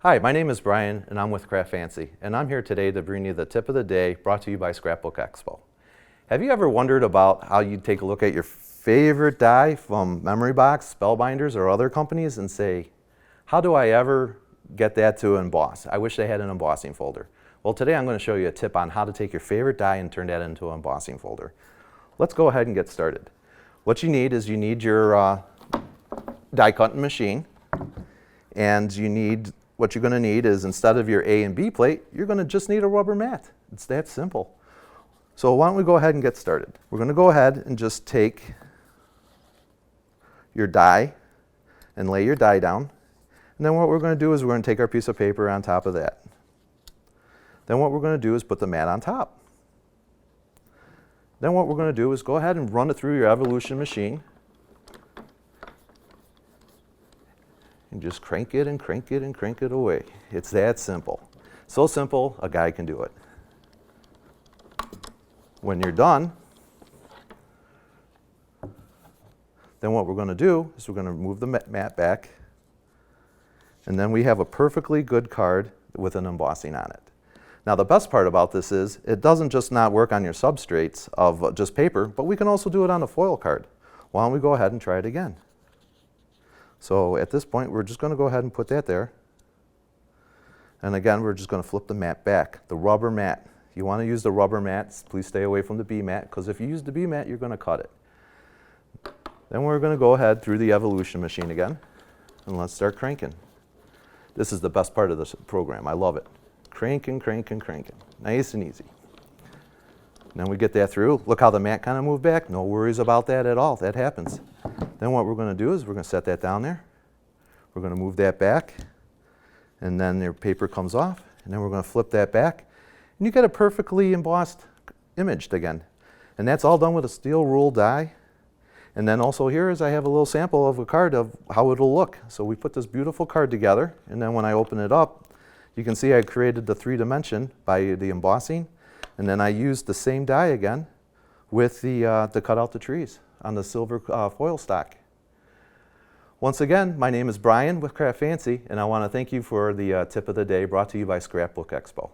Hi, my name is Brian and I'm with Craft Fancy, and I'm here today to bring you the tip of the day brought to you by Scrapbook Expo. Have you ever wondered about how you take a look at your favorite die from Memory Box, Spellbinders, or other companies and say, how do I ever get that to emboss? I wish they had an embossing folder. Well, today I'm going to show you a tip on how to take your favorite die and turn that into an embossing folder. Let's go ahead and get started. What you need is you need your die cutting machine, and what you're going to need is, instead of your A and B plate, you're going to just need a rubber mat. It's that simple. So why don't we go ahead and get started. We're going to go ahead and just take your die and lay your die down. And then what we're going to do is we're going to take our piece of paper on top of that. Then what we're going to do is put the mat on top. Then what we're going to do is go ahead and run it through your evolution machine. And just crank it and crank it and crank it away. It's that simple. So simple, a guy can do it. When you're done, then what we're going to do is we're going to move the mat back, and then we have a perfectly good card with an embossing on it. Now the best part about this is it doesn't just not work on your substrates of just paper, but we can also do it on a foil card. Why don't we go ahead and try it again? So at this point, we're just going to go ahead and put that there. And again, we're just going to flip the mat back, the rubber mat. You want to use the rubber mats. Please stay away from the B mat, because if you use the B mat, you're going to cut it. Then we're going to go ahead through the evolution machine again, and let's start cranking. This is the best part of this program. I love it. Cranking, cranking, cranking. Nice and easy. Then we get that through. Look how the mat kind of moved back. No worries about that at all. That happens. Then what we're going to do is we're going to set that down there. We're going to move that back, and then your paper comes off, and then we're going to flip that back, and you get a perfectly embossed image again. And that's all done with a steel rule die. And then also here is I have a little sample of a card of how it'll look. So we put this beautiful card together, and then when I open it up, you can see I created the 3-dimension by the embossing, and then I used the same die again with to cut out the trees on the silver foil stock. Once again, my name is Brian with Craft Fancy, and I want to thank you for the tip of the day brought to you by Scrapbook Expo.